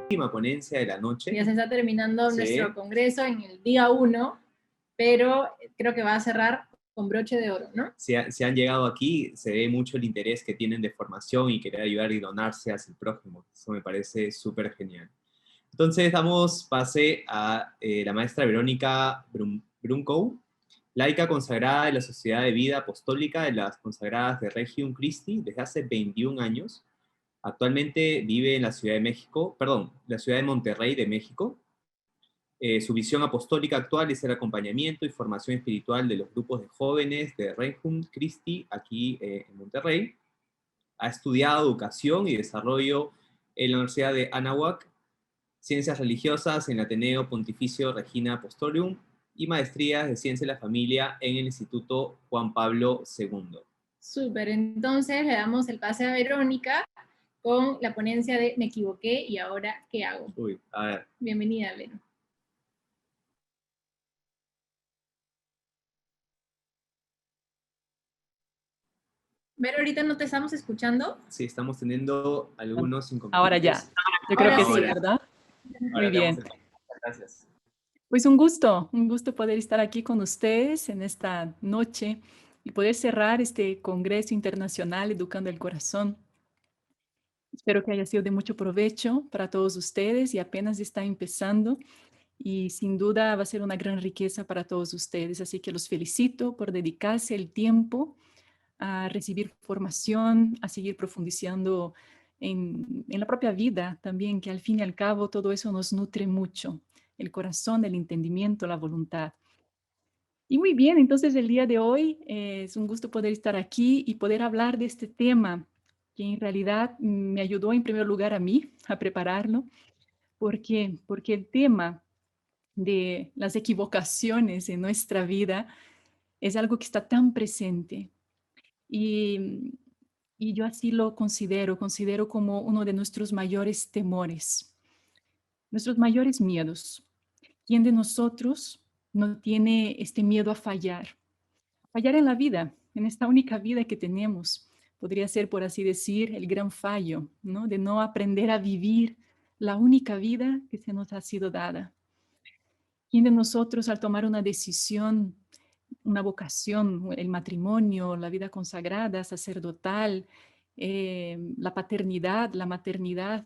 última ponencia de la noche. Ya se está terminando Sí. nuestro congreso en el día 1, pero creo que va a cerrar con broche de oro, ¿no? Si han llegado aquí, se ve mucho el interés que tienen de formación y querer ayudar y donarse hacia el prójimo. Eso me parece súper genial. Entonces damos pase a la maestra Verónica Brunkow, laica consagrada de la Sociedad de Vida Apostólica de las Consagradas de Regium Christi desde hace 21 años. Actualmente vive en la Ciudad de México, perdón, la Ciudad de Monterrey de México. Su visión apostólica actual es el acompañamiento y formación espiritual de los grupos de jóvenes de Regium Christi aquí en Monterrey. Ha estudiado educación y desarrollo en la Universidad de Anáhuac, ciencias religiosas en el Ateneo Pontificio Regina Apostolium y maestrías de ciencia de la familia en el Instituto Juan Pablo II. Súper, entonces le damos el pase a Verónica con la ponencia de Me equivoqué y ahora ¿qué hago? Uy, a ver. Bienvenida, Vero. Vero, ahorita no te estamos escuchando. Sí, estamos teniendo algunos inconvenientes. Ahora ya. Yo creo que sí, ¿verdad? Muy bien. Gracias. Pues un gusto poder estar aquí con ustedes en esta noche y poder cerrar este Congreso Internacional Educando el Corazón. Espero que haya sido de mucho provecho para todos ustedes y apenas está empezando y sin duda va a ser una gran riqueza para todos ustedes. Así que los felicito por dedicarse el tiempo a recibir formación, a seguir profundizando en la propia vida también, que al fin y al cabo todo eso nos nutre mucho, el corazón, el entendimiento, la voluntad. Y muy bien, entonces el día de hoy es un gusto poder estar aquí y poder hablar de este tema que en realidad me ayudó en primer lugar a mí a prepararlo. ¿Por qué? Porque el tema de las equivocaciones en nuestra vida es algo que está tan presente. Y yo así lo considero como uno de nuestros mayores temores, nuestros mayores miedos. ¿Quién de nosotros no tiene este miedo a fallar? Fallar en la vida, en esta única vida que tenemos. Podría ser, por así decir, el gran fallo, ¿no? De no aprender a vivir la única vida que se nos ha sido dada. ¿Quién de nosotros al tomar una decisión, una vocación, el matrimonio, la vida consagrada, sacerdotal, la paternidad, la maternidad,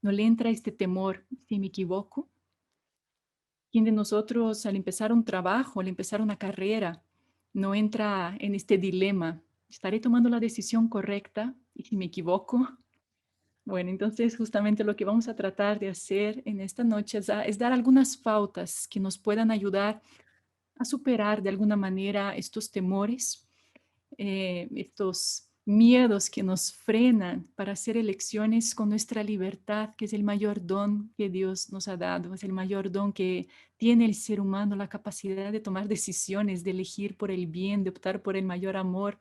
no le entra este temor, si me equivoco? ¿Quién de nosotros al empezar un trabajo, al empezar una carrera, no entra en este dilema? ¿Estaré tomando la decisión correcta? ¿Y si me equivoco? Bueno, entonces justamente lo que vamos a tratar de hacer en esta noche es dar algunas pautas que nos puedan ayudar a superar de alguna manera estos temores, estos miedos que nos frenan para hacer elecciones con nuestra libertad, que es el mayor don que Dios nos ha dado, es el mayor don que tiene el ser humano, la capacidad de tomar decisiones, de elegir por el bien, de optar por el mayor amor.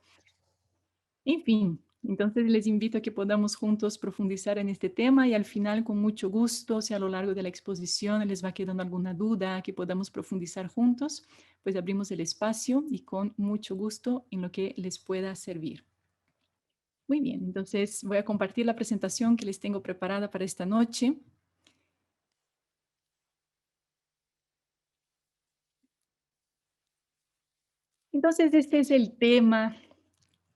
En fin, entonces les invito a que podamos juntos profundizar en este tema y al final con mucho gusto, si a lo largo de la exposición les va quedando alguna duda, que podamos profundizar juntos, pues abrimos el espacio y con mucho gusto en lo que les pueda servir. Muy bien, entonces voy a compartir la presentación que les tengo preparada para esta noche. Entonces este es el tema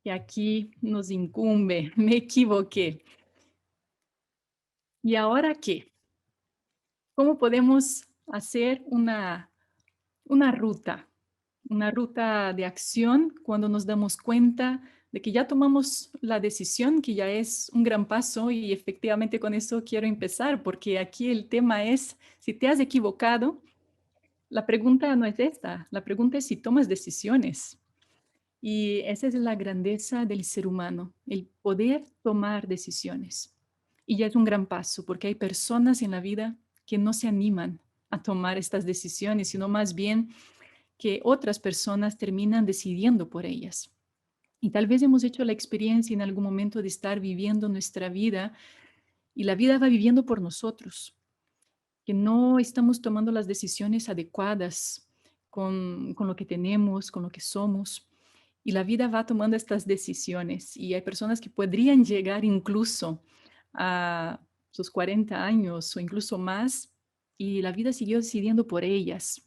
que aquí nos incumbe. Me equivoqué. ¿Y ahora qué? ¿Cómo podemos hacer una ruta de acción cuando nos damos cuenta de que ya tomamos la decisión, que ya es un gran paso y efectivamente con eso quiero empezar, porque aquí el tema es, si te has equivocado, la pregunta no es esta, la pregunta es si tomas decisiones. Y esa es la grandeza del ser humano, el poder tomar decisiones. Y ya es un gran paso, porque hay personas en la vida que no se animan a tomar estas decisiones, sino más bien que otras personas terminan decidiendo por ellas. Y tal vez hemos hecho la experiencia en algún momento de estar viviendo nuestra vida y la vida va viviendo por nosotros, que no estamos tomando las decisiones adecuadas con lo que tenemos, con lo que somos. Y la vida va tomando estas decisiones y hay personas que podrían llegar incluso a sus 40 años o incluso más, y la vida siguió decidiendo por ellas.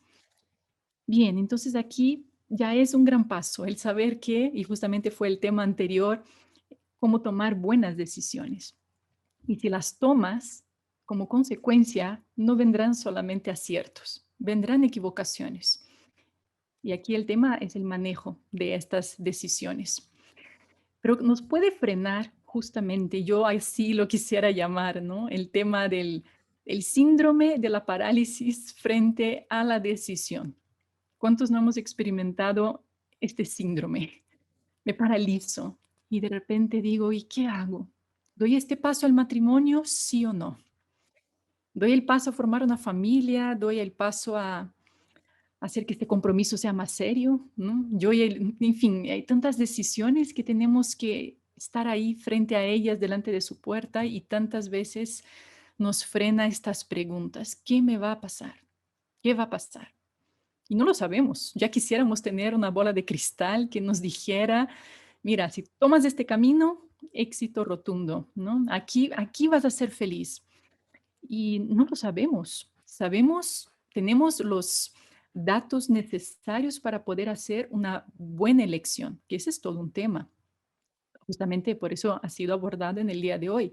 Bien, entonces aquí ya es un gran paso el saber que, y justamente fue el tema anterior, cómo tomar buenas decisiones. Y si las tomas, como consecuencia, no vendrán solamente aciertos, vendrán equivocaciones. Y aquí el tema es el manejo de estas decisiones. Pero nos puede frenar justamente, yo así lo quisiera llamar, ¿no? El tema el síndrome de la parálisis frente a la decisión. ¿Cuántos no hemos experimentado este síndrome? Me paralizo y de repente digo, ¿y qué hago? ¿Doy este paso al matrimonio, sí o no? ¿Doy el paso a formar una familia? ¿Doy el paso a hacer que este compromiso sea más serio? ¿No? En fin, hay tantas decisiones que tenemos que estar ahí frente a ellas, delante de su puerta, y tantas veces nos frena estas preguntas. ¿Qué me va a pasar? ¿Qué va a pasar? Y no lo sabemos. Ya quisiéramos tener una bola de cristal que nos dijera, mira, si tomas este camino, éxito rotundo, ¿no? Aquí vas a ser feliz. Y no lo sabemos. Sabemos, tenemos los datos necesarios para poder hacer una buena elección, que ese es todo un tema. Justamente por eso ha sido abordado en el día de hoy.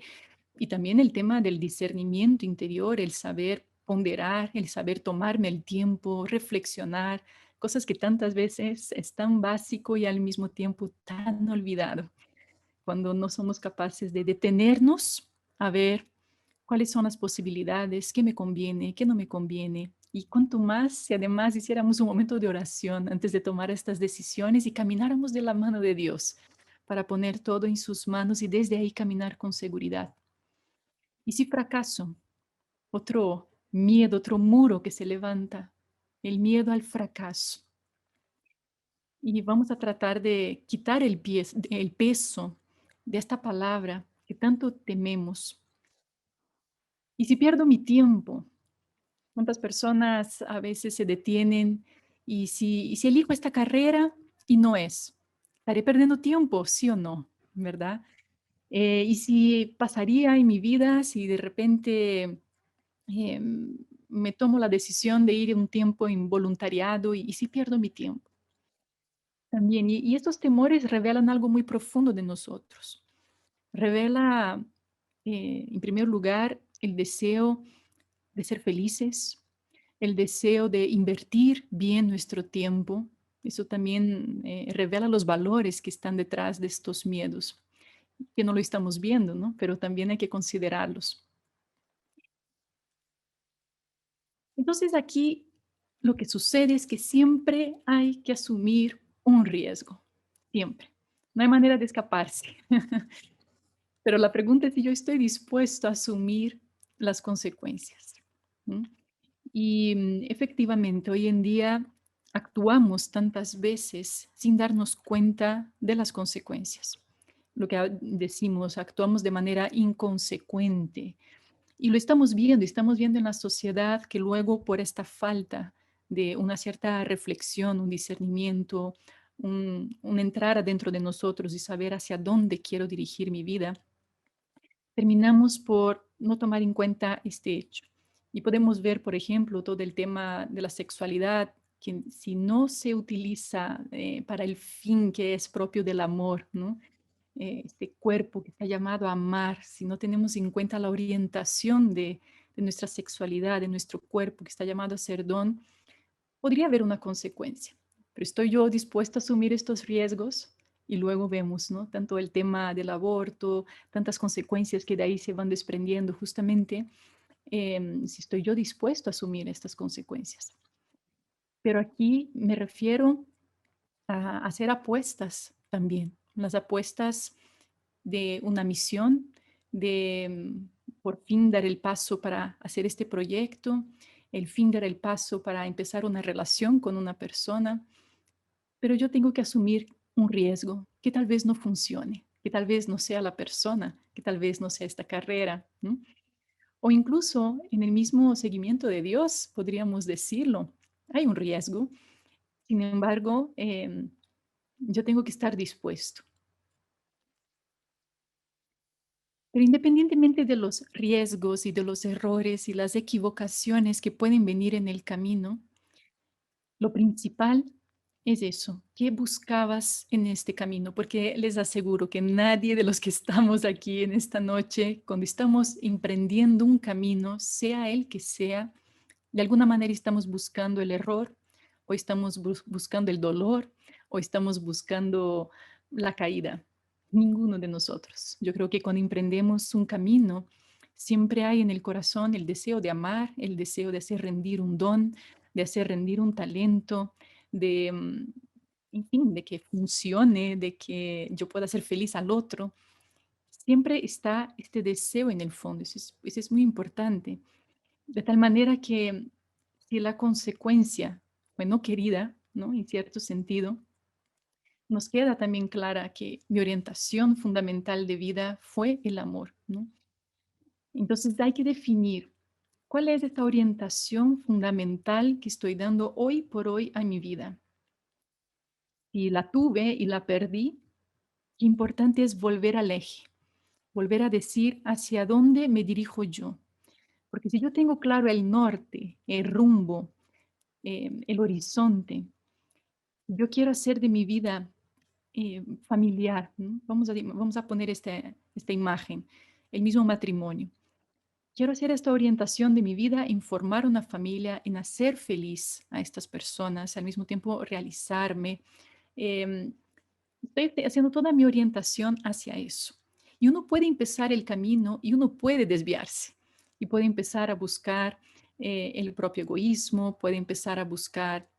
Y también el tema del discernimiento interior, el saber ponderar, el saber tomarme el tiempo, reflexionar, cosas que tantas veces es tan básico y al mismo tiempo tan olvidado, cuando no somos capaces de detenernos a ver cuáles son las posibilidades, qué me conviene, qué no me conviene. Y cuanto más, si además hiciéramos un momento de oración antes de tomar estas decisiones y camináramos de la mano de Dios para poner todo en sus manos y desde ahí caminar con seguridad. Y si fracaso, otro miedo, otro muro que se levanta, el miedo al fracaso. Y vamos a tratar de quitar el peso de esta palabra que tanto tememos. Y si pierdo mi tiempo, ¿cuántas personas a veces se detienen? Y si elijo esta carrera y no es, ¿estaré perdiendo tiempo, sí o no? ¿Verdad? Y si pasaría en mi vida, si de repente me tomo la decisión de ir un tiempo en voluntariado y si pierdo mi tiempo también. Y estos temores revelan algo muy profundo de nosotros. Revela, en primer lugar, el deseo de ser felices, el deseo de invertir bien nuestro tiempo. Eso también revela los valores que están detrás de estos miedos, que no lo estamos viendo, ¿no? Pero también hay que considerarlos. Entonces aquí lo que sucede es que siempre hay que asumir un riesgo, siempre. No hay manera de escaparse. Pero la pregunta es si yo estoy dispuesto a asumir las consecuencias. ¿No? Y efectivamente, hoy en día actuamos tantas veces sin darnos cuenta de las consecuencias. Lo que decimos, actuamos de manera inconsecuente. Y lo estamos viendo en la sociedad que luego por esta falta de una cierta reflexión, un discernimiento, un entrar adentro de nosotros y saber hacia dónde quiero dirigir mi vida, terminamos por no tomar en cuenta este hecho. Y podemos ver, por ejemplo, todo el tema de la sexualidad, que si no se utiliza para el fin que es propio del amor, ¿no? Este cuerpo que está llamado a amar, si no tenemos en cuenta la orientación de nuestra sexualidad, de nuestro cuerpo que está llamado a ser don, podría haber una consecuencia. Pero estoy yo dispuesta a asumir estos riesgos y luego vemos, ¿no? Tanto el tema del aborto, tantas consecuencias que de ahí se van desprendiendo justamente, si estoy yo dispuesto a asumir estas consecuencias. Pero aquí me refiero a hacer apuestas también, las apuestas de una misión, de por fin dar el paso para hacer este proyecto, el fin dar el paso para empezar una relación con una persona, pero yo tengo que asumir un riesgo que tal vez no funcione, que tal vez no sea la persona, que tal vez no sea esta carrera, ¿no? O incluso en el mismo seguimiento de Dios, podríamos decirlo, hay un riesgo. Sin embargo, yo tengo que estar dispuesto. Pero independientemente de los riesgos y de los errores y las equivocaciones que pueden venir en el camino, lo principal es eso, ¿qué buscabas en este camino? Porque les aseguro que nadie de los que estamos aquí en esta noche, cuando estamos emprendiendo un camino, sea el que sea, de alguna manera estamos buscando el error, o estamos buscando el dolor, o estamos buscando la caída. Ninguno de nosotros. Yo creo que cuando emprendemos un camino, siempre hay en el corazón el deseo de amar, el deseo de hacer rendir un don, de hacer rendir un talento, de, en fin, de que funcione, de que yo pueda hacer feliz al otro. Siempre está este deseo en el fondo, eso es muy importante. De tal manera que si la consecuencia fue no querida, ¿no? En cierto sentido, nos queda también clara que mi orientación fundamental de vida fue el amor, ¿no? Entonces hay que definir cuál es esta orientación fundamental que estoy dando hoy por hoy a mi vida. Si la tuve y la perdí, qué importante es volver al eje, volver a decir hacia dónde me dirijo yo. Porque si yo tengo claro el norte, el rumbo, el horizonte, yo quiero hacer de mi vida familiar, ¿no? Vamos a poner esta imagen, el mismo matrimonio. Quiero hacer esta orientación de mi vida en formar una familia, en hacer feliz a estas personas, al mismo tiempo realizarme. Eh, Estoy haciendo toda mi orientación hacia eso. Y uno puede empezar el camino y uno puede desviarse. Y puede empezar a buscar el propio egoísmo, puede empezar a buscar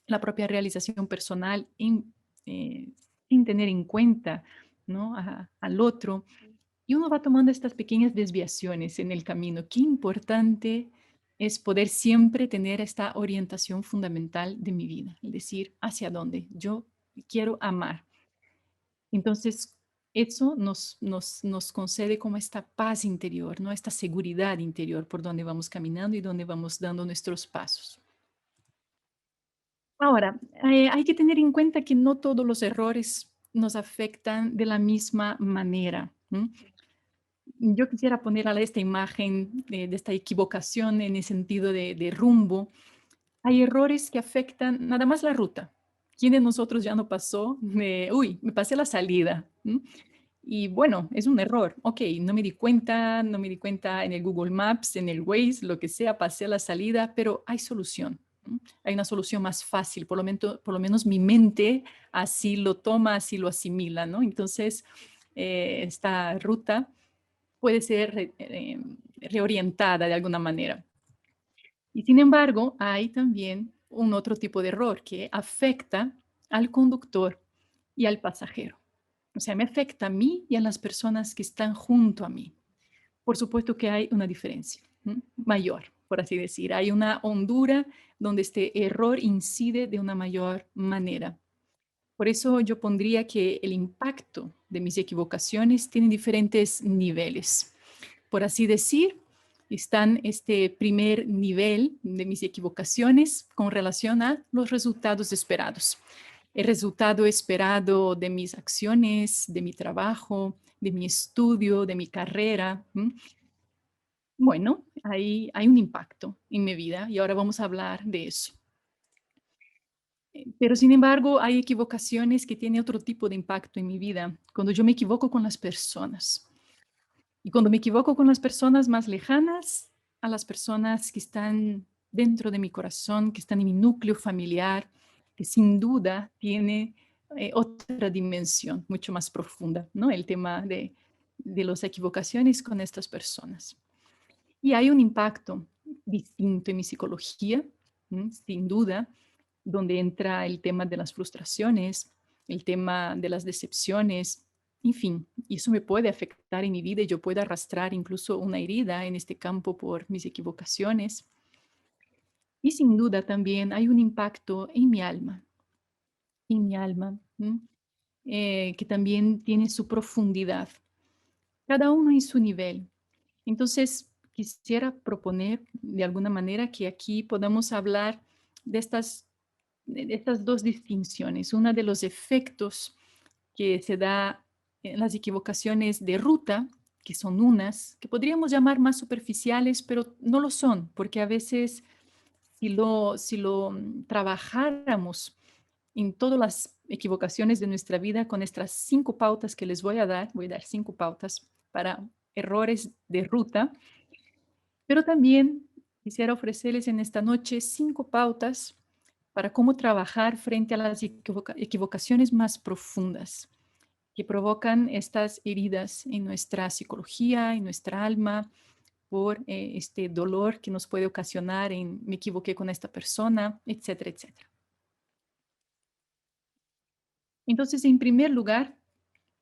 la propia realización personal eh, sin tener en cuenta, ¿no? Al otro. Y uno va tomando estas pequeñas desviaciones en el camino. Qué importante es poder siempre tener esta orientación fundamental de mi vida, es decir, hacia dónde yo quiero amar. Entonces, eso nos concede como esta paz interior, ¿no? Esta seguridad interior por donde vamos caminando y donde vamos dando nuestros pasos. Ahora, hay que tener en cuenta que no todos los errores nos afectan de la misma manera. Yo quisiera poner a esta imagen de esta equivocación en el sentido de rumbo. Hay errores que afectan nada más la ruta. ¿Quién de nosotros ya no pasó? Uy, me pasé la salida. Y bueno, es un error. Ok, no me di cuenta, no me di cuenta en el Google Maps, en el Waze, lo que sea, pasé la salida, pero hay solución. Hay una solución más fácil, por lo menos mi mente así lo toma, así lo asimila, ¿no? Entonces, esta ruta puede ser reorientada de alguna manera. Y sin embargo, hay también un otro tipo de error que afecta al conductor y al pasajero. O sea, me afecta a mí y a las personas que están junto a mí. Por supuesto que hay una diferencia mayor, por así decir. Hay una hondura donde este error incide de una mayor manera. Por eso yo pondría que el impacto de mis equivocaciones tiene diferentes niveles. Por así decir, están este primer nivel de mis equivocaciones con relación a los resultados esperados. El resultado esperado de mis acciones, de mi trabajo, de mi estudio, de mi carrera. Bueno, hay un impacto en mi vida y ahora vamos a hablar de eso. Pero sin embargo, hay equivocaciones que tienen otro tipo de impacto en mi vida. Cuando yo me equivoco con las personas. Y cuando me equivoco con las personas más lejanas, a las personas que están dentro de mi corazón, que están en mi núcleo familiar, que sin duda tiene otra dimensión mucho más profunda, ¿no? El tema de las equivocaciones con estas personas. Y hay un impacto distinto en mi psicología, sin duda, donde entra el tema de las frustraciones, el tema de las decepciones, en fin, y eso me puede afectar en mi vida y yo puedo arrastrar incluso una herida en este campo por mis equivocaciones. Y sin duda también hay un impacto en mi alma, que también tiene su profundidad, cada uno en su nivel. Entonces, quisiera proponer de alguna manera que aquí podamos hablar de estas dos distinciones. Una de los efectos que se da en las equivocaciones de ruta, que son unas, que podríamos llamar más superficiales, pero no lo son, porque a veces si lo trabajáramos en todas las equivocaciones de nuestra vida con estas 5 pautas que les voy a dar 5 pautas para errores de ruta, pero también quisiera ofrecerles en esta noche 5 pautas para cómo trabajar frente a las equivocaciones más profundas que provocan estas heridas en nuestra psicología, en nuestra alma, por este dolor que nos puede ocasionar en me equivoqué con esta persona, etcétera, etcétera. Entonces, en primer lugar,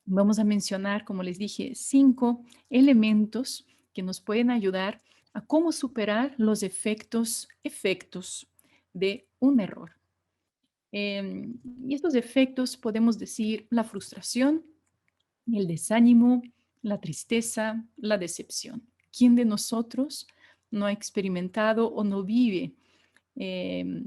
vamos a mencionar, como les dije, 5 elementos que nos pueden ayudar a cómo superar los efectos de un error. Y estos efectos podemos decir la frustración, el desánimo, la tristeza, la decepción. ¿Quién de nosotros no ha experimentado o no vive eh,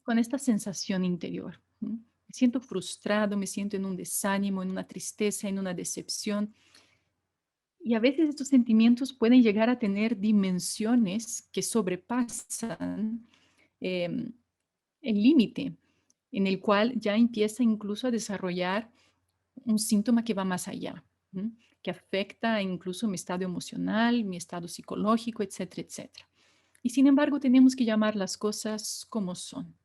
con esta sensación interior? ¿No? Me siento frustrado, me siento en un desánimo, en una tristeza, en una decepción. Y a veces estos sentimientos pueden llegar a tener dimensiones que sobrepasan eh, el límite, en el cual ya empieza incluso a desarrollar un síntoma que va más allá, ¿m? Que afecta incluso mi estado emocional, mi estado psicológico, etcétera, etcétera. Y sin embargo, tenemos que llamar las cosas como son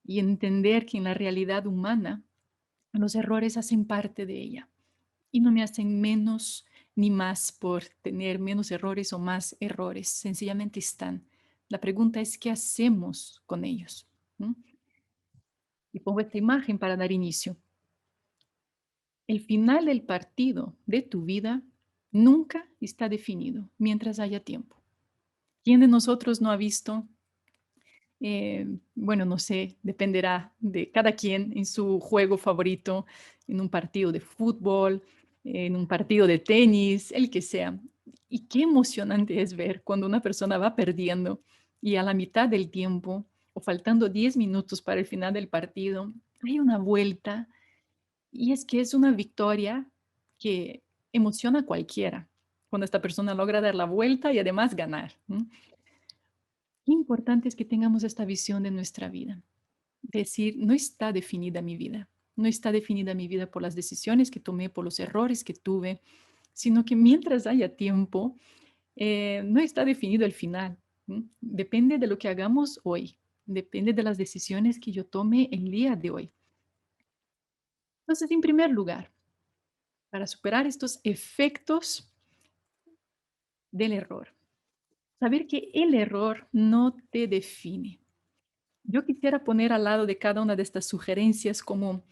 y entender que en la realidad humana los errores hacen parte de ella y no me hacen menos ni más por tener menos errores o más errores. Sencillamente están. La pregunta es, ¿qué hacemos con ellos? ¿M? Y pongo esta imagen para dar inicio. El final del partido de tu vida nunca está definido mientras haya tiempo. ¿Quién de nosotros no ha visto? Bueno, no sé, dependerá de cada quien en su juego favorito, en un partido de fútbol, en un partido de tenis, el que sea. Y qué emocionante es ver cuando una persona va perdiendo y a la mitad del tiempo o faltando 10 minutos para el final del partido, hay una vuelta y es que es una victoria que emociona a cualquiera cuando esta persona logra dar la vuelta y además ganar. ¿No? Qué importante es que tengamos esta visión de nuestra vida. Decir, no está definida mi vida. No está definida mi vida por las decisiones que tomé, por los errores que tuve, sino que mientras haya tiempo, no está definido el final. ¿No? Depende de lo que hagamos hoy. Depende de las decisiones que yo tome el día de hoy. Entonces, en primer lugar, para superar estos efectos del error. Saber que el error no te define. Yo quisiera poner al lado de cada una de estas sugerencias como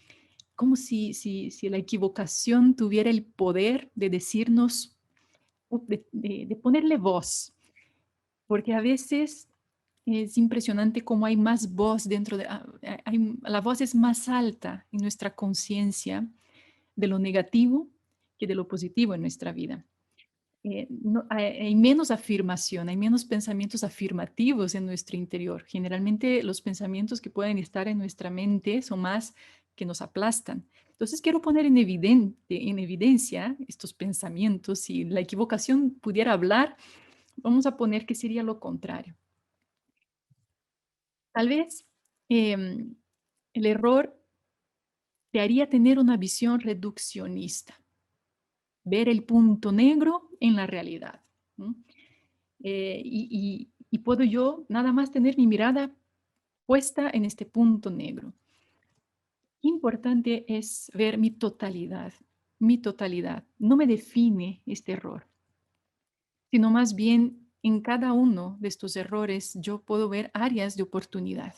si la equivocación tuviera el poder de decirnos, de ponerle voz, porque a veces es impresionante cómo hay más voz dentro de, la voz es más alta en nuestra conciencia de lo negativo que de lo positivo en nuestra vida. Hay menos afirmación, hay menos pensamientos afirmativos en nuestro interior. Generalmente los pensamientos que pueden estar en nuestra mente son más que nos aplastan. Entonces quiero poner en evidencia estos pensamientos. Si la equivocación pudiera hablar, vamos a poner que sería lo contrario. Tal vez el error te haría tener una visión reduccionista, ver el punto negro en la realidad. ¿No? Y puedo yo nada más tener mi mirada puesta en este punto negro. Importante es ver mi totalidad. Mi totalidad no me define este error, sino más bien en cada uno de estos errores yo puedo ver áreas de oportunidad.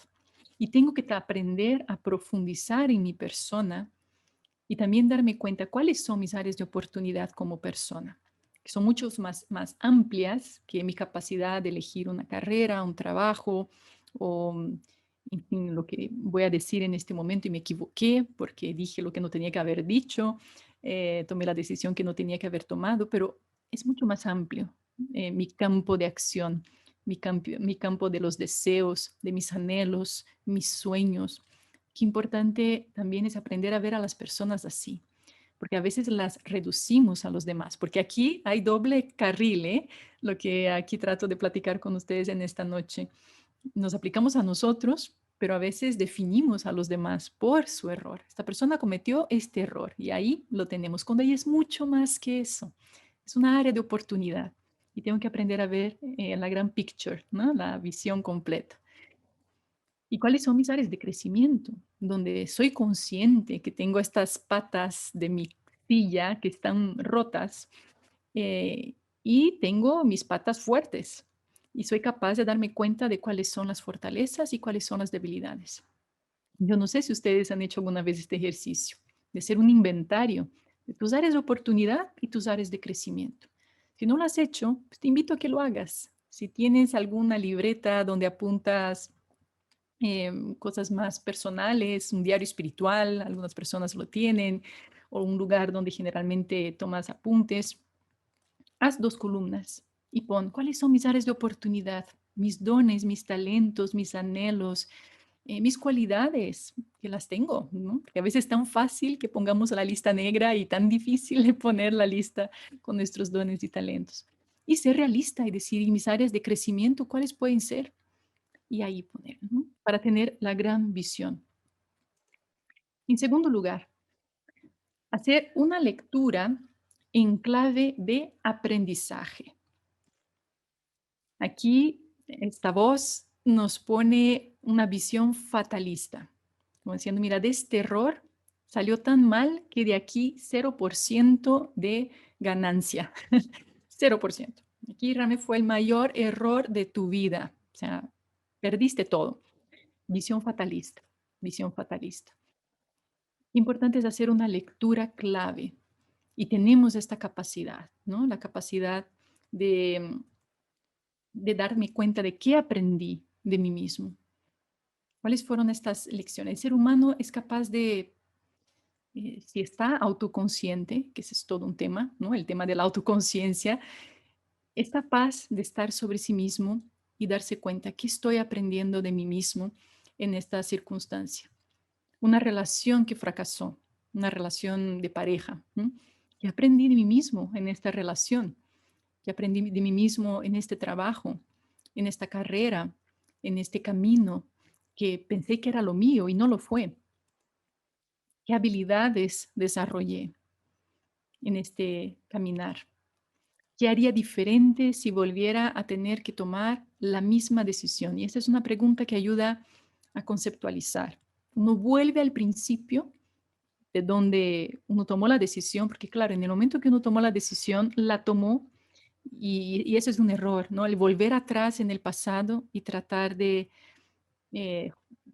Y tengo que aprender a profundizar en mi persona y también darme cuenta cuáles son mis áreas de oportunidad como persona, que son muchos más amplias que mi capacidad de elegir una carrera, un trabajo o, en fin, lo que voy a decir en este momento y me equivoqué porque dije lo que no tenía que haber dicho, tomé la decisión que no tenía que haber tomado, pero es mucho más amplio mi campo de acción, mi campo de los deseos, de mis anhelos, mis sueños. Qué importante también es aprender a ver a las personas así, porque a veces las reducimos a los demás, porque aquí hay doble carril, ¿eh? Lo que aquí trato de platicar con ustedes en esta noche. Nos aplicamos a nosotros, pero a veces definimos a los demás por su error. Esta persona cometió este error y ahí lo tenemos, cuando ahí es mucho más que eso. Es una área de oportunidad y tengo que aprender a ver la gran picture, ¿no? La visión completa. ¿Y cuáles son mis áreas de crecimiento? Donde soy consciente que tengo estas patas de mi silla que están rotas eh, y tengo mis patas fuertes y soy capaz de darme cuenta de cuáles son las fortalezas y cuáles son las debilidades. Yo no sé si ustedes han hecho alguna vez este ejercicio de hacer un inventario de tus áreas de oportunidad y tus áreas de crecimiento. Si no lo has hecho, pues te invito a que lo hagas. Si tienes alguna libreta donde apuntas cosas más personales, un diario espiritual, algunas personas lo tienen, o un lugar donde generalmente tomas apuntes, haz 2 columnas y pon cuáles son mis áreas de oportunidad, mis dones, mis talentos, mis anhelos, mis cualidades, que las tengo, ¿no? Porque a veces es tan fácil que pongamos la lista negra y tan difícil de poner la lista con nuestros dones y talentos. Y ser realista y decir, ¿y mis áreas de crecimiento cuáles pueden ser? Y ahí poner, ¿no? Para tener la gran visión. En segundo lugar, hacer una lectura en clave de aprendizaje. Aquí esta voz nos pone una visión fatalista, como diciendo, mira, de este error salió tan mal que de aquí 0% de ganancia, 0%. Aquí realmente fue el mayor error de tu vida, o sea, perdiste todo. Visión fatalista, visión fatalista. Importante es hacer una lectura clave y tenemos esta capacidad, ¿no? La capacidad de darme cuenta de qué aprendí de mí mismo. ¿Cuáles fueron estas lecciones? El ser humano es capaz de, si está autoconsciente, que ese es todo un tema, ¿no? El tema de la autoconciencia, es capaz de estar sobre sí mismo y darse cuenta qué estoy aprendiendo de mí mismo en esta circunstancia. Una relación que fracasó, una relación de pareja. ¿Qué aprendí de mí mismo en esta relación? ¿Qué aprendí de mí mismo en este trabajo, en esta carrera, en este camino que pensé que era lo mío y no lo fue? ¿Qué habilidades desarrollé en este caminar? ¿Qué haría diferente si volviera a tener que tomar la misma decisión? Y esa es una pregunta que ayuda a conceptualizar. Uno vuelve al principio de donde uno tomó la decisión, porque claro, en el momento que uno tomó la decisión, la tomó y eso es un error, ¿no? El volver atrás en el pasado y tratar de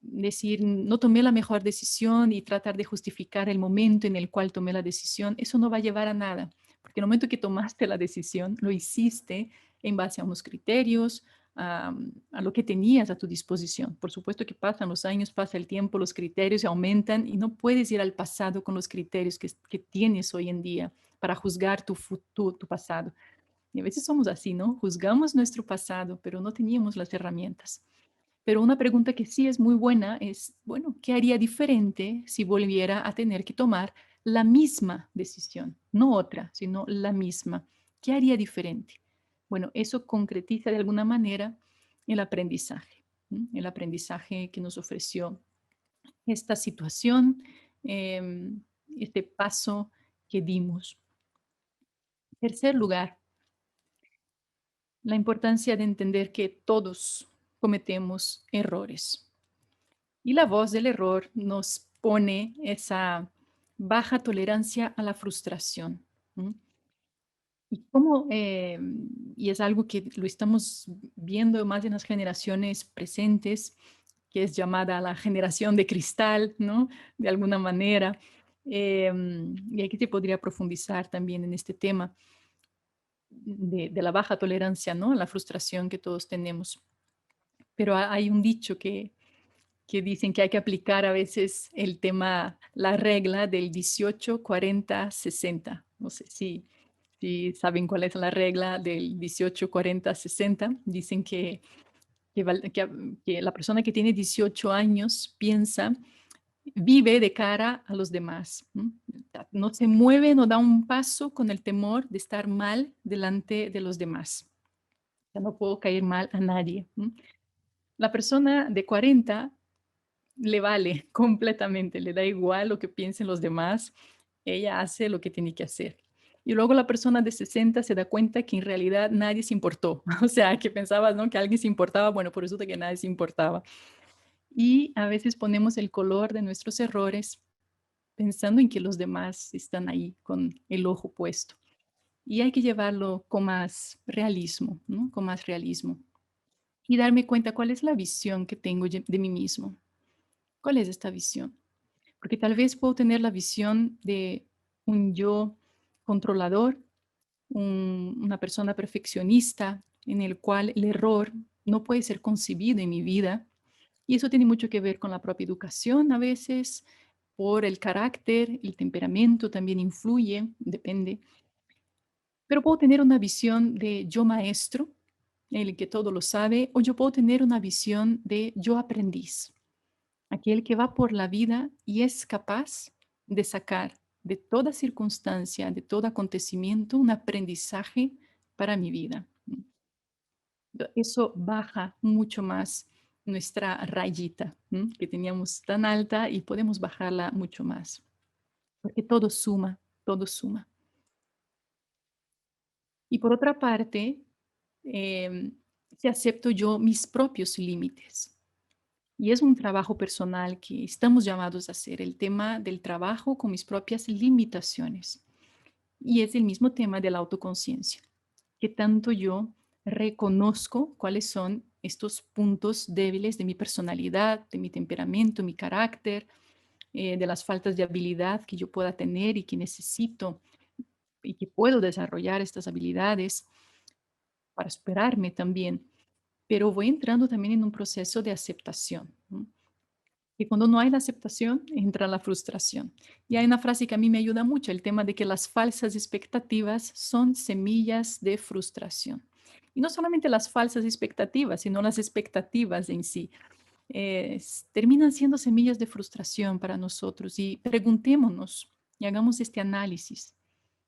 decir, no tomé la mejor decisión y tratar de justificar el momento en el cual tomé la decisión, eso no va a llevar a nada, porque el momento que tomaste la decisión, lo hiciste en base a unos criterios, a lo que tenías a tu disposición. Por supuesto que pasan los años, pasa el tiempo, los criterios aumentan y no puedes ir al pasado con los criterios que tienes hoy en día para juzgar tu pasado. Y a veces somos así, ¿no? Juzgamos nuestro pasado, pero no teníamos las herramientas. Pero una pregunta que sí es muy buena es, bueno, ¿qué haría diferente si volviera a tener que tomar la misma decisión? No otra, sino la misma. ¿Qué haría diferente? Bueno, eso concretiza de alguna manera el aprendizaje, ¿no? El aprendizaje que nos ofreció esta situación, este paso que dimos. Tercer lugar, la importancia de entender que todos cometemos errores. Y la voz del error nos pone esa baja tolerancia a la frustración. ¿No? Y es algo que lo estamos viendo más en las generaciones presentes, que es llamada la generación de cristal, ¿no? De alguna manera. Y aquí se podría profundizar también en este tema de la baja tolerancia, ¿no? La frustración que todos tenemos. Pero hay un dicho que dicen que hay que aplicar a veces el tema, la regla del 18, 40, 60. No sé si saben cuál es la regla del 18, 40, 60. Dicen que la persona que tiene 18 años piensa vive de cara a los demás. No se mueve, no da un paso con el temor de estar mal delante de los demás. Ya no puedo caer mal a nadie. La persona de 40 le vale completamente, le da igual lo que piensen los demás, ella hace lo que tiene que hacer. Y luego la persona de 60 se da cuenta que en realidad nadie se importó, o sea, que pensaba, ¿no?, que alguien se importaba, bueno, por eso de que nadie se importaba. Y a veces ponemos el color de nuestros errores pensando en que los demás están ahí con el ojo puesto. Y hay que llevarlo con más realismo, ¿no? Con más realismo. Y darme cuenta cuál es la visión que tengo de mí mismo. ¿Cuál es esta visión? Porque tal vez puedo tener la visión de un yo controlador, una persona perfeccionista, en el cual el error no puede ser concebido en mi vida. Y eso tiene mucho que ver con la propia educación a veces, por el carácter, el temperamento también influye, depende. Pero puedo tener una visión de yo maestro, el que todo lo sabe, o yo puedo tener una visión de yo aprendiz, aquel que va por la vida y es capaz de sacar de toda circunstancia, de todo acontecimiento, un aprendizaje para mi vida. Eso baja mucho más nuestra rayita, que teníamos tan alta, y podemos bajarla mucho más, porque todo suma, todo suma. Y por otra parte, si acepto yo mis propios límites. Y es un trabajo personal que estamos llamados a hacer, el tema del trabajo con mis propias limitaciones. Y es el mismo tema de la autoconciencia, que tanto yo reconozco cuáles son estos puntos débiles de mi personalidad, de mi temperamento, mi carácter, de las faltas de habilidad que yo pueda tener y que necesito y que puedo desarrollar estas habilidades para superarme también. Pero voy entrando también en un proceso de aceptación, ¿no? Y cuando no hay la aceptación, entra la frustración. Y hay una frase que a mí me ayuda mucho, el tema de que las falsas expectativas son semillas de frustración. Y no solamente las falsas expectativas, sino las expectativas en sí. Terminan siendo semillas de frustración para nosotros. Y preguntémonos y hagamos este análisis.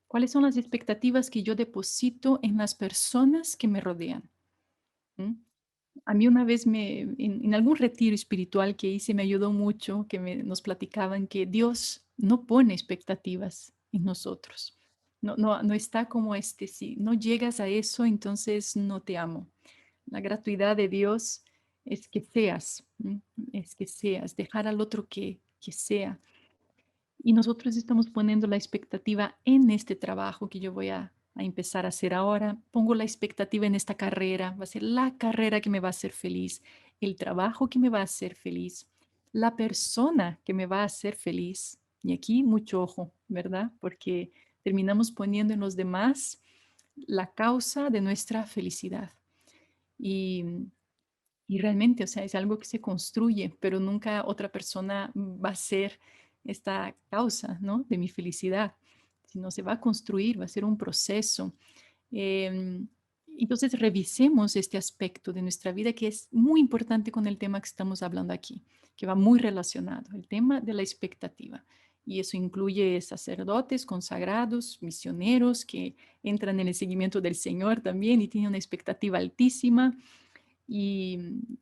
¿Cuáles son las expectativas que yo deposito en las personas que me rodean? ¿Mm? A mí una vez en algún retiro espiritual que hice me ayudó mucho, que nos platicaban que Dios no pone expectativas en nosotros. No está como si no llegas a eso, entonces no te amo. La gratuidad de Dios es que seas, es que seas, dejar al otro que sea. Y nosotros estamos poniendo la expectativa en este trabajo que yo voy a empezar a hacer ahora. Pongo la expectativa en esta carrera. Va a ser la carrera que me va a hacer feliz, el trabajo que me va a hacer feliz, la persona que me va a hacer feliz. Y aquí mucho ojo, ¿verdad? Porque terminamos poniendo en los demás la causa de nuestra felicidad. Y, y realmente, o sea, es algo que se construye, pero nunca otra persona va a ser esta causa, ¿no?, de mi felicidad, sino se va a construir, va a ser un proceso. Em, entonces, revisemos este aspecto de nuestra vida que es muy importante con el tema que estamos hablando aquí, que va muy relacionado, el tema de la expectativa. Y eso incluye sacerdotes, consagrados, misioneros que entran en el seguimiento del Señor también y tienen una expectativa altísima. Y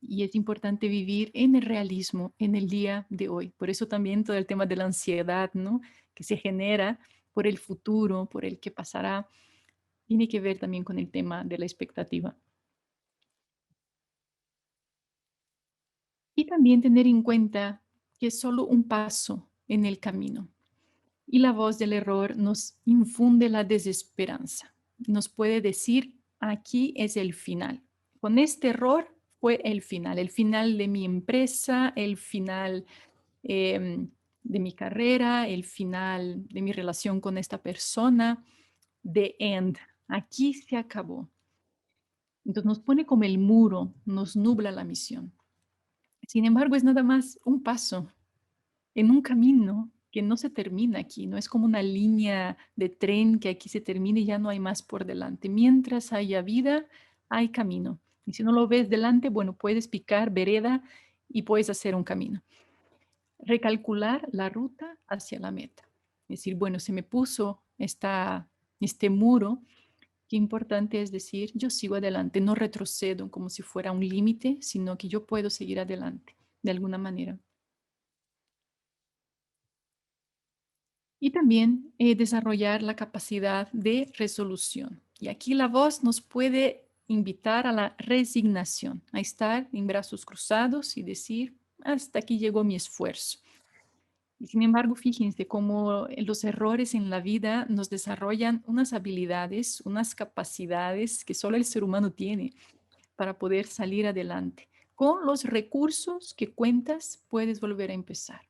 es importante vivir en el realismo en el día de hoy. Por eso también todo el tema de la ansiedad, ¿no?, que se genera por el futuro, por el que pasará, tiene que ver también con el tema de la expectativa. Y también tener en cuenta que es solo un paso en el camino. Y la voz del error nos infunde la desesperanza. Nos puede decir, aquí es el final. Con este error fue el final de mi empresa, el final de mi carrera, el final de mi relación con esta persona. The end. Aquí se acabó. Entonces nos pone como el muro, nos nubla la misión. Sin embargo, es nada más un paso en un camino que no se termina aquí, no es como una línea de tren que aquí se termina y ya no hay más por delante. Mientras haya vida, hay camino. Y si no lo ves delante, bueno, puedes picar vereda y puedes hacer un camino. recalcular la ruta hacia la meta. Es decir, bueno, se me puso este muro, qué importante es decir, yo sigo adelante, no retrocedo como si fuera un límite, sino que yo puedo seguir adelante de alguna manera. Y también desarrollar la capacidad de resolución. Y aquí la voz nos puede invitar a la resignación, a estar en brazos cruzados y decir, hasta aquí llegó mi esfuerzo. Y sin embargo, fíjense cómo los errores en la vida nos desarrollan unas habilidades, unas capacidades que solo el ser humano tiene para poder salir adelante. Con los recursos que cuentas, puedes volver a empezar.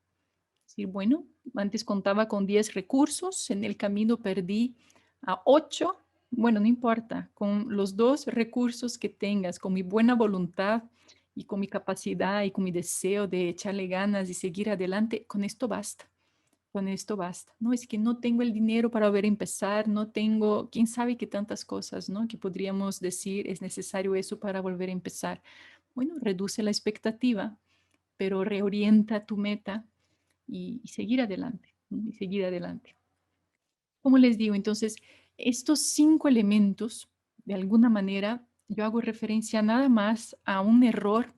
Sí, bueno, antes contaba con 10 recursos, en el camino perdí a 8. Bueno, no importa, con los 2 recursos que tengas, con mi buena voluntad y con mi capacidad y con mi deseo de echarle ganas y seguir adelante, con esto basta. Con esto basta. No es que no tengo el dinero para volver a empezar, no tengo, quién sabe qué tantas cosas, ¿no? Que podríamos decir es necesario eso para volver a empezar. Bueno, reduce la expectativa, pero reorienta tu meta y seguir adelante, ¿no? Y seguir adelante. Como les digo, entonces, estos 5 elementos, de alguna manera, yo hago referencia nada más a un error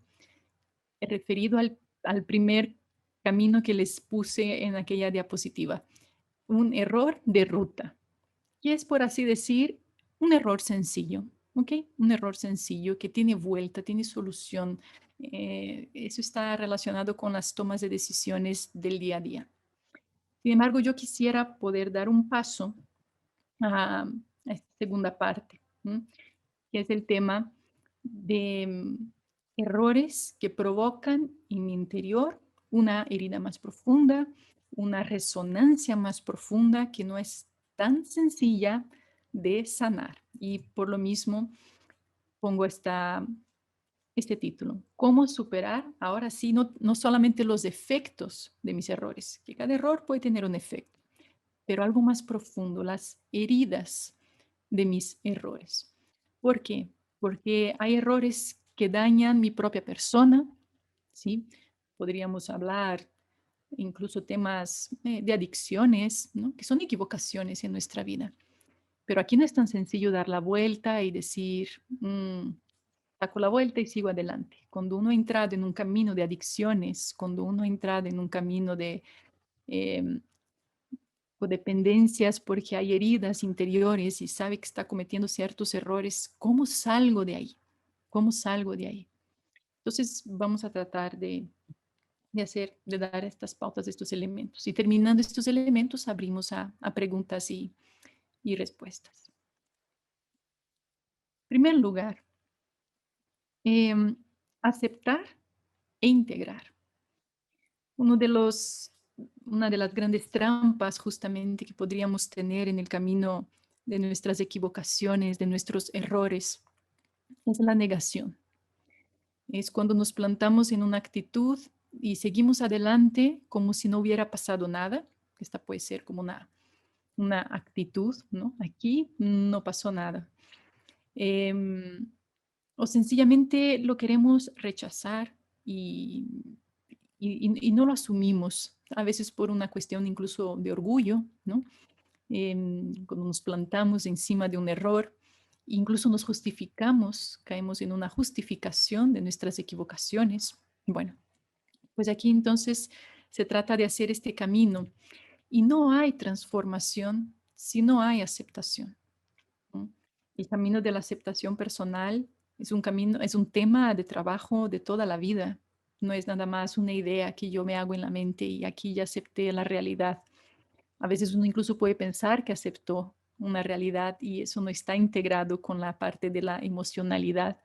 referido al primer camino que les puse en aquella diapositiva, un error de ruta, que es, por así decir, un error sencillo, ¿ok? Un error sencillo que tiene vuelta, tiene solución. Eso está relacionado con las tomas de decisiones del día a día. Sin embargo, yo quisiera poder dar un paso a esta segunda parte, ¿m? Que es el tema de errores que provocan en mi interior una herida más profunda, una resonancia más profunda que no es tan sencilla de sanar. Y por lo mismo pongo este título, ¿cómo superar ahora sí no solamente los efectos de mis errores? Que cada error puede tener un efecto, pero algo más profundo, las heridas de mis errores. ¿Por qué? Porque hay errores que dañan mi propia persona, ¿sí? Podríamos hablar incluso temas de adicciones, ¿no? Que son equivocaciones en nuestra vida. Pero aquí no es tan sencillo dar la vuelta y decir, saco la vuelta y sigo adelante. Cuando uno ha entrado en un camino de adicciones, cuando uno ha entrado en un camino de eh, codependencias porque hay heridas interiores y sabe que está cometiendo ciertos errores, ¿cómo salgo de ahí? ¿Cómo salgo de ahí? Entonces vamos a tratar de dar estas pautas, estos elementos. Y terminando estos elementos, abrimos a preguntas y respuestas. En primer lugar, aceptar e integrar. Una de las grandes trampas justamente que podríamos tener en el camino de nuestras equivocaciones, de nuestros errores, es la negación. Es cuando nos plantamos en una actitud y seguimos adelante como si no hubiera pasado nada. Esta puede ser como una actitud, ¿no? Aquí no pasó nada. O sencillamente lo queremos rechazar y no lo asumimos, a veces por una cuestión incluso de orgullo, ¿no? Cuando nos plantamos encima de un error, incluso nos justificamos, caemos en una justificación de nuestras equivocaciones. Bueno, pues aquí entonces se trata de hacer este camino y no hay transformación si no hay aceptación, ¿no? El camino de la aceptación personal es un camino, es un tema de trabajo de toda la vida. No es nada más una idea que yo me hago en la mente y aquí ya acepté la realidad. A veces uno incluso puede pensar que aceptó una realidad y eso no está integrado con la parte de la emocionalidad,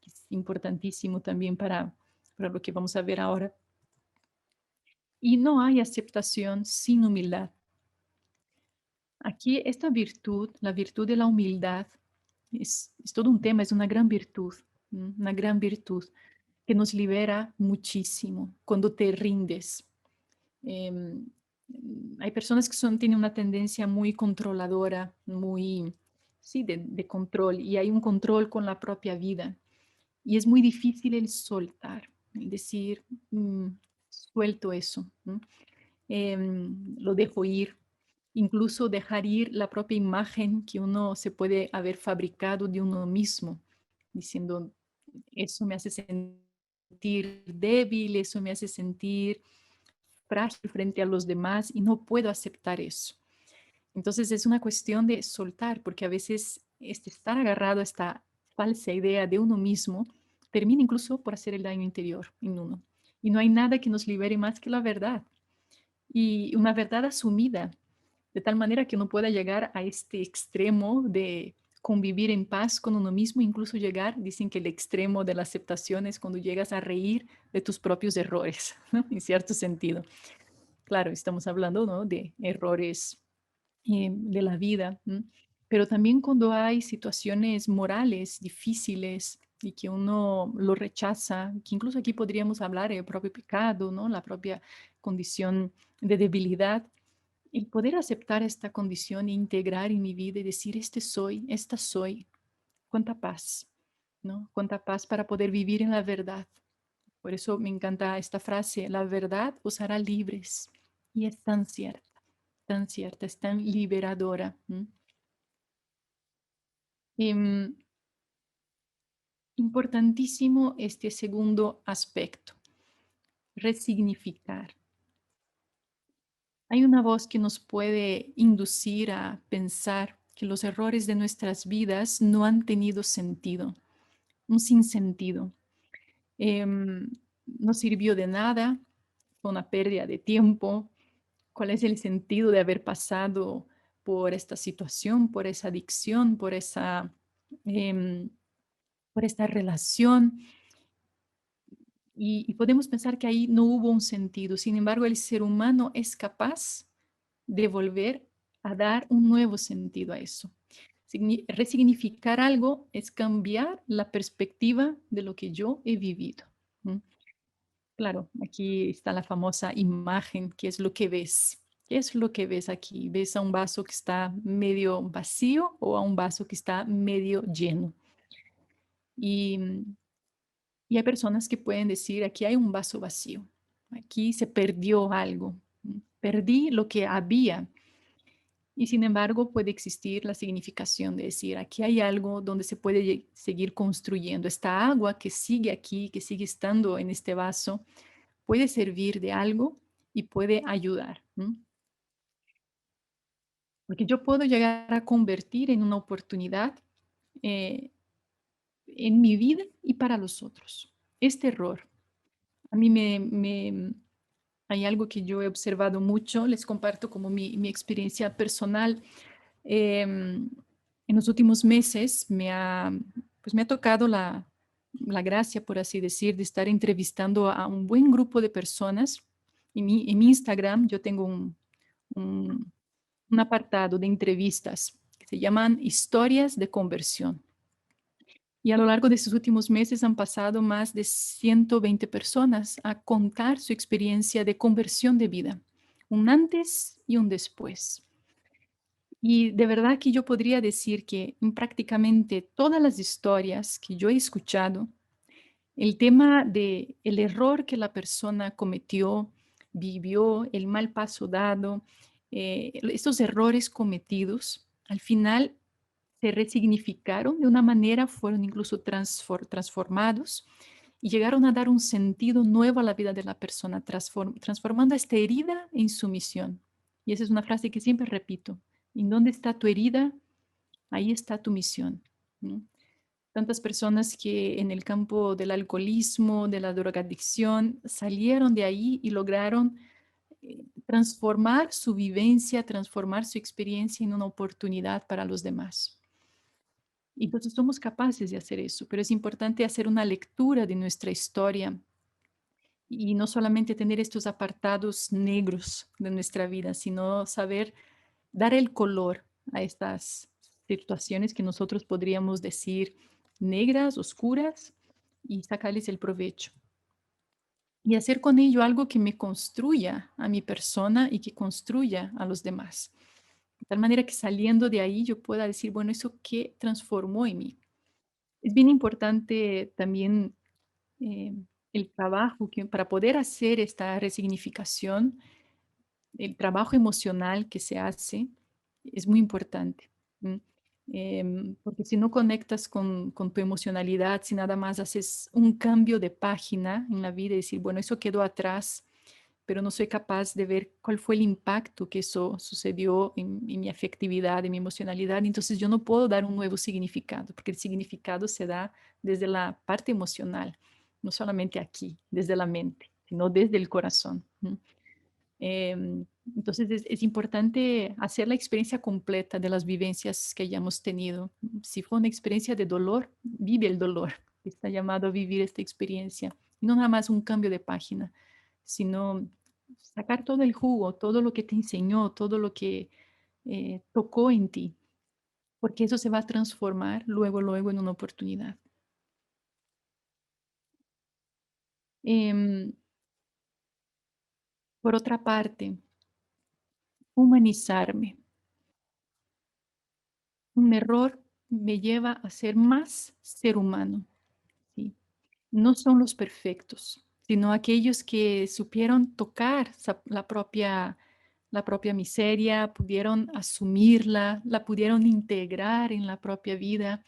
que es importantísimo también para lo que vamos a ver ahora. Y no hay aceptación sin humildad. Aquí esta virtud, la virtud de la humildad, es todo un tema, es una gran virtud que nos libera muchísimo cuando te rindes. Em, Hay personas que tienen una tendencia muy controladora, muy, sí, de control, y hay un control con la propia vida. Y es muy difícil el soltar, el decir, suelto eso, ¿no? Lo dejo ir, incluso dejar ir la propia imagen que uno se puede haber fabricado de uno mismo, diciendo, eso me hace sentir débil, eso me hace sentir frágil frente a los demás y no puedo aceptar eso. Entonces es una cuestión de soltar, porque a veces estar agarrado a esta falsa idea de uno mismo termina incluso por hacer el daño interior en uno. Y no hay nada que nos libere más que la verdad. Y una verdad asumida, de tal manera que uno pueda llegar a este extremo de convivir en paz con uno mismo, incluso llegar, dicen que el extremo de la aceptación es cuando llegas a reír de tus propios errores, ¿no? En cierto sentido. Claro, estamos hablando, ¿no?, de errores de la vida, ¿m? Pero también cuando hay situaciones morales difíciles y que uno lo rechaza, que incluso aquí podríamos hablar del propio pecado, ¿no?, la propia condición de debilidad, el poder aceptar esta condición e integrar en mi vida y decir, este soy, esta soy, cuánta paz, ¿no? Cuánta paz para poder vivir en la verdad. Por eso me encanta esta frase, la verdad os hará libres. Y es tan cierta, es tan liberadora. Em, Importantísimo este segundo aspecto, resignificar. Hay una voz que nos puede inducir a pensar que los errores de nuestras vidas no han tenido sentido, un sinsentido. No sirvió de nada, fue una pérdida de tiempo. ¿Cuál es el sentido de haber pasado por esta situación, por esa adicción, em, por esta relación? Y podemos pensar que ahí no hubo un sentido. Sin embargo, el ser humano es capaz de volver a dar un nuevo sentido a eso. Resignificar algo es cambiar la perspectiva de lo que yo he vivido. ¿M? Claro, aquí está la famosa imagen, ¿qué es lo que ves? ¿Qué es lo que ves aquí? ¿Ves a un vaso que está medio vacío o a un vaso que está medio lleno? Y, y hay personas que pueden decir, aquí hay un vaso vacío, aquí se perdió algo, perdí lo que había. Y sin embargo puede existir la significación de decir, aquí hay algo donde se puede seguir construyendo. Esta agua que sigue aquí, que sigue estando en este vaso, puede servir de algo y puede ayudar. Porque yo puedo llegar a convertir en una oportunidad eh, en mi vida y para los otros. Este error, a mí hay algo que yo he observado mucho, les comparto como mi experiencia personal. En los últimos meses pues me ha tocado la gracia, por así decir, de estar entrevistando a un buen grupo de personas. En mi Instagram yo tengo un, un apartado de entrevistas que se llaman historias de conversión. Y a lo largo de estos últimos meses han pasado más de 120 personas a contar su experiencia de conversión de vida, un antes y un después. Y de verdad que yo podría decir que en prácticamente todas las historias que yo he escuchado, el tema de el error que la persona cometió, vivió, el mal paso dado, estos errores cometidos, al final se resignificaron de una manera, fueron incluso transformados y llegaron a dar un sentido nuevo a la vida de la persona, transformando esta herida en su misión. Y esa es una frase que siempre repito. ¿En dónde está tu herida? Ahí está tu misión, ¿no? Tantas personas que en el campo del alcoholismo, de la drogadicción, salieron de ahí y lograron transformar su vivencia, transformar su experiencia en una oportunidad para los demás. Y entonces somos capaces de hacer eso, pero es importante hacer una lectura de nuestra historia y no solamente tener estos apartados negros de nuestra vida, sino saber dar el color a estas situaciones que nosotros podríamos decir negras, oscuras, y sacarles el provecho. Y hacer con ello algo que me construya a mi persona y que construya a los demás. De tal manera que saliendo de ahí yo pueda decir, bueno, ¿eso qué transformó en mí? Es bien importante también el trabajo para poder hacer esta resignificación, el trabajo emocional que se hace es muy importante. ¿M? Porque si no conectas con tu emocionalidad, si nada más haces un cambio de página en la vida y decir, bueno, eso quedó atrás, pero no soy capaz de ver cuál fue el impacto que eso sucedió en mi afectividad, en mi emocionalidad, entonces yo no puedo dar un nuevo significado, porque el significado se da desde la parte emocional, no solamente aquí, desde la mente, sino desde el corazón. Entonces es importante hacer la experiencia completa de las vivencias que hayamos tenido. Si fue una experiencia de dolor, vive el dolor. Está llamado a vivir esta experiencia. Y no nada más un cambio de página, sino sacar todo el jugo, todo lo que te enseñó, todo lo que tocó en ti, porque eso se va a transformar luego, luego en una oportunidad. Em, por otra parte, humanizarme. Un error me lleva a ser más ser humano, ¿sí? No son los perfectos, sino aquellos que supieron tocar la propia miseria, pudieron asumirla, la pudieron integrar en la propia vida.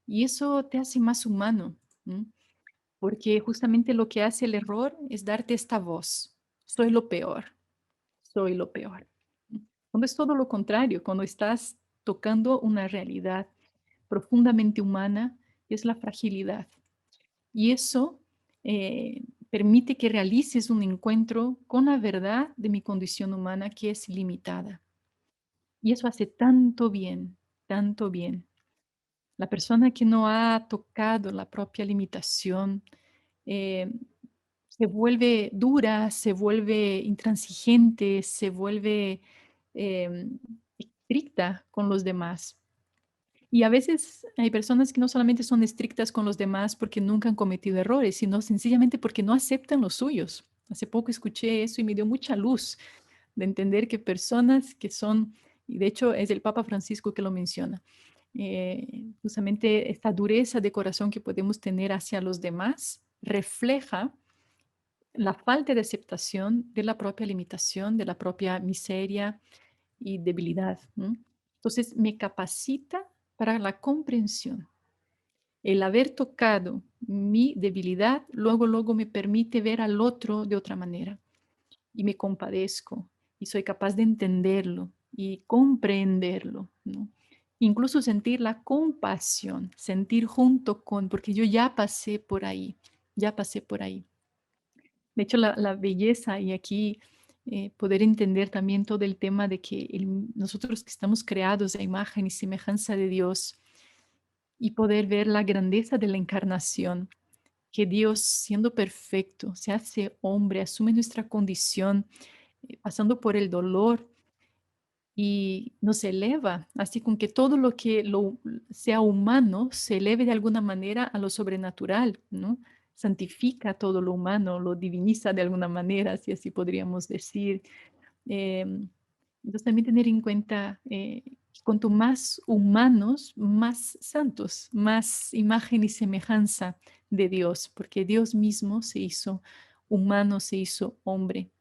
Y eso te hace más humano, ¿m? Porque justamente lo que hace el error es darte esta voz. Soy lo peor, soy lo peor. Cuando es todo lo contrario, cuando estás tocando una realidad profundamente humana, es la fragilidad. Y eso permite que realices un encuentro con la verdad de mi condición humana que es limitada. Y eso hace tanto bien, tanto bien. La persona que no ha tocado la propia limitación eh, se vuelve dura, se vuelve intransigente, se vuelve eh, estricta con los demás. Y a veces hay personas que no solamente son estrictas con los demás porque nunca han cometido errores, sino sencillamente porque no aceptan los suyos. Hace poco escuché eso y me dio mucha luz de entender que personas que son, y de hecho es el Papa Francisco que lo menciona, justamente esta dureza de corazón que podemos tener hacia los demás refleja la falta de aceptación de la propia limitación, de la propia miseria y debilidad, ¿no? Entonces me capacita para la comprensión. El haber tocado mi debilidad, luego me permite ver al otro de otra manera y me compadezco y soy capaz de entenderlo y comprenderlo, ¿no? Incluso sentir la compasión, sentir junto con, porque yo ya pasé por ahí, ya pasé por ahí. De hecho, la belleza y aquí poder entender también todo el tema de que nosotros que estamos creados a imagen y semejanza de Dios y poder ver la grandeza de la encarnación, que Dios siendo perfecto se hace hombre, asume nuestra condición, pasando por el dolor y nos eleva, así con que todo lo que sea humano se eleve de alguna manera a lo sobrenatural, ¿no? Santifica todo lo humano, lo diviniza de alguna manera, si así podríamos decir. Entonces también tener en cuenta que cuanto más humanos, más santos, más imagen y semejanza de Dios, porque Dios mismo se hizo humano, se hizo hombre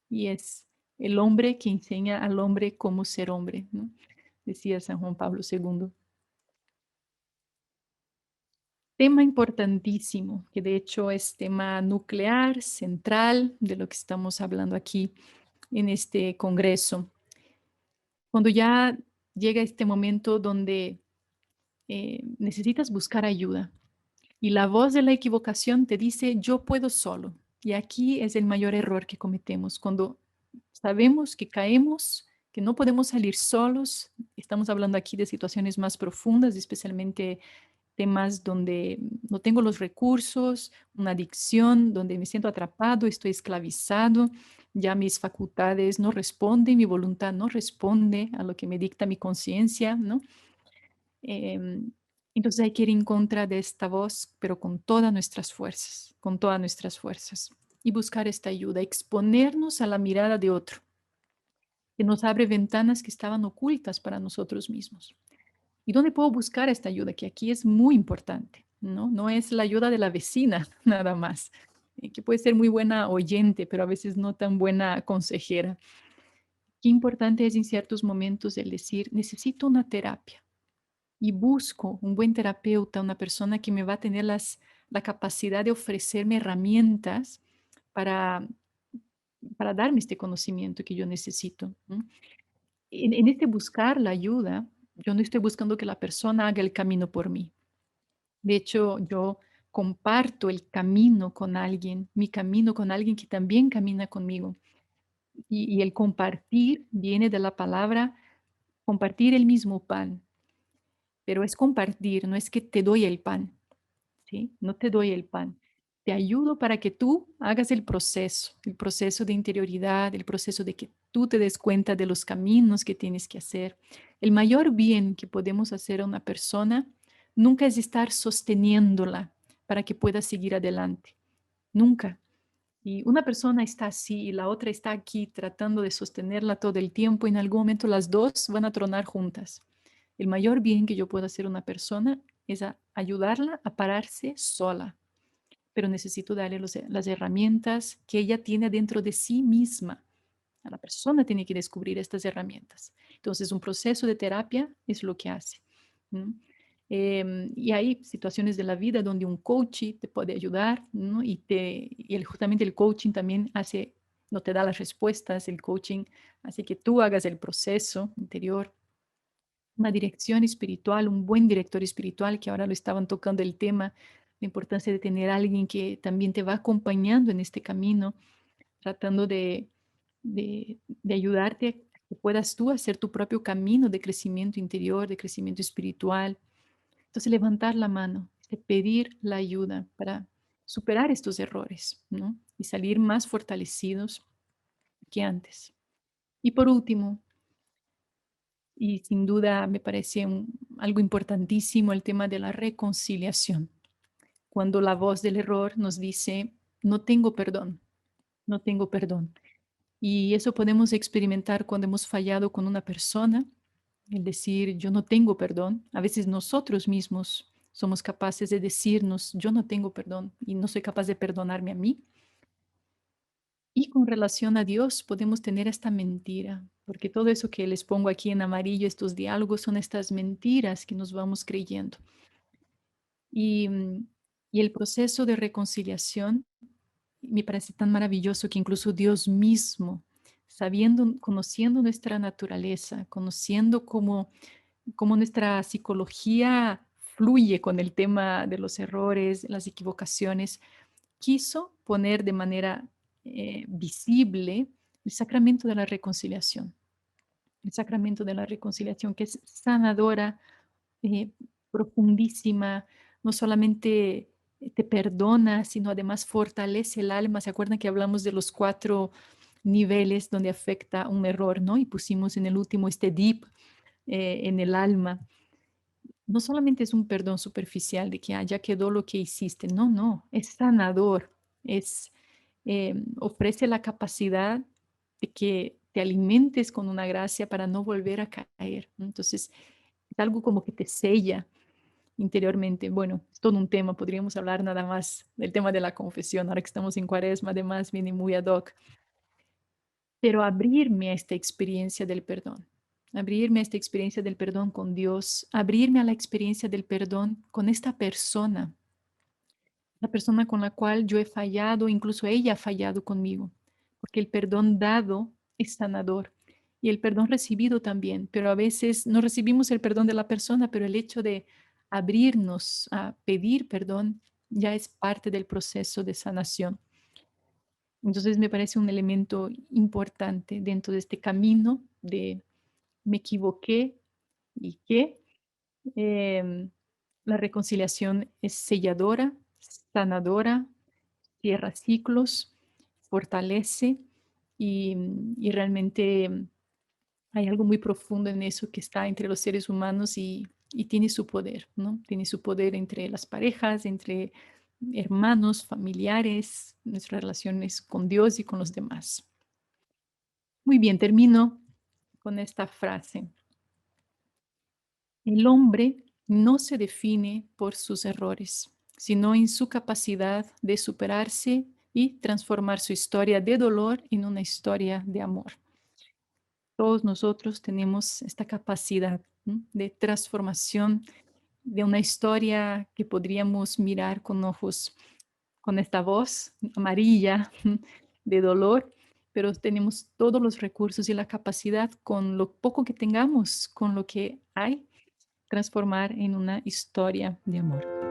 y es el hombre que enseña al hombre cómo ser hombre, ¿no? Decía San Juan Pablo II. Tema importantísimo, que de hecho es tema nuclear, central de lo que estamos hablando aquí en este congreso. Cuando ya llega este momento donde necesitas buscar ayuda y la voz de la equivocación te dice, yo puedo solo. Y aquí es el mayor error que cometemos, cuando sabemos que caemos, que no podemos salir solos. Estamos hablando aquí de situaciones más profundas, especialmente temas donde no tengo los recursos, una adicción, donde me siento atrapado, estoy esclavizado, ya mis facultades no responden, mi voluntad no responde a lo que me dicta mi conciencia, ¿no? Em, entonces hay que ir en contra de esta voz, pero con todas nuestras fuerzas, con todas nuestras fuerzas. Y buscar esta ayuda, exponernos a la mirada de otro, que nos abre ventanas que estaban ocultas para nosotros mismos. ¿Y dónde puedo buscar esta ayuda? Que aquí es muy importante. ¿no? No es la ayuda de la vecina, nada más, que puede ser muy buena oyente, pero a veces no tan buena consejera. Qué importante es en ciertos momentos el decir, necesito una terapia y busco un buen terapeuta, una persona que me va a tener la capacidad de ofrecerme herramientas para, para darme este conocimiento que yo necesito. ¿No? En este buscar la ayuda, yo no estoy buscando que la persona haga el camino por mí. De hecho, yo comparto el camino con alguien, mi camino con alguien que también camina conmigo. Y el compartir viene de la palabra compartir el mismo pan, pero es compartir, no es que te doy el pan, ¿sí? No te doy el pan. Te ayudo para que tú hagas el proceso de interioridad, el proceso de que tú te des cuenta de los caminos que tienes que hacer. El mayor bien que podemos hacer a una persona nunca es estar sosteniéndola para que pueda seguir adelante. Nunca. Y una persona está así y la otra está aquí tratando de sostenerla todo el tiempo, en algún momento las dos van a tronar juntas. El mayor bien que yo puedo hacer a una persona es ayudarla a pararse sola, pero necesito darle las herramientas que ella tiene dentro de sí misma. A la persona tiene que descubrir estas herramientas. Entonces, un proceso de terapia es lo que hace. ¿No? Y hay situaciones de la vida donde un coach te puede ayudar, ¿no? Justamente el coaching también no te da las respuestas, el coaching hace que tú hagas el proceso interior. Una dirección espiritual, un buen director espiritual, que ahora lo estaban tocando el tema, la importancia de tener a alguien que también te va acompañando en este camino, tratando de ayudarte a que puedas tú hacer tu propio camino de crecimiento interior, de crecimiento espiritual. Entonces, levantar la mano, pedir la ayuda para superar estos errores, ¿no? Y salir más fortalecidos que antes. Y por último, y sin duda me parece algo importantísimo el tema de la reconciliación. Cuando la voz del error nos dice, no tengo perdón, no tengo perdón. Y eso podemos experimentar cuando hemos fallado con una persona, el decir, yo no tengo perdón. A veces nosotros mismos somos capaces de decirnos, yo no tengo perdón y no soy capaz de perdonarme a mí. Y con relación a Dios podemos tener esta mentira, porque todo eso que les pongo aquí en amarillo, estos diálogos, son estas mentiras que nos vamos creyendo. Y, y el proceso de reconciliación me parece tan maravilloso que incluso Dios mismo, sabiendo, conociendo nuestra naturaleza, conociendo cómo nuestra psicología fluye con el tema de los errores, las equivocaciones, quiso poner de manera visible el sacramento de la reconciliación. El sacramento de la reconciliación que es sanadora, eh, profundísima, no solamente te perdona, sino además fortalece el alma. ¿Se acuerdan que hablamos de los 4 niveles donde afecta un error, ¿no? Y pusimos en el último este deep en el alma. No solamente es un perdón superficial de que ya quedó lo que hiciste, no, no, es sanador, ofrece la capacidad de que te alimentes con una gracia para no volver a caer. ¿No? Entonces, es algo como que te sella interiormente. Bueno, es todo un tema, podríamos hablar nada más del tema de la confesión, ahora que estamos en Cuaresma, además viene muy ad hoc, pero abrirme a esta experiencia del perdón, abrirme a esta experiencia del perdón con Dios, abrirme a la experiencia del perdón con esta persona, la persona con la cual yo he fallado, incluso ella ha fallado conmigo, porque el perdón dado es sanador y el perdón recibido también, pero a veces no recibimos el perdón de la persona, pero el hecho de abrirnos a pedir perdón ya es parte del proceso de sanación. Entonces me parece un elemento importante dentro de este camino de me equivoqué y que em, la reconciliación es selladora, sanadora, cierra ciclos, fortalece y realmente hay algo muy profundo en eso que está entre los seres humanos y tiene su poder, ¿no? Tiene su poder entre las parejas, entre hermanos, familiares, nuestras relaciones con Dios y con los demás. Muy bien, termino con esta frase. El hombre no se define por sus errores, sino en su capacidad de superarse y transformar su historia de dolor en una historia de amor. Todos nosotros tenemos esta capacidad, ¿no?, de transformación de una historia que podríamos mirar con ojos, con esta voz amarilla de dolor, pero tenemos todos los recursos y la capacidad, con lo poco que tengamos, con lo que hay, transformar en una historia de amor.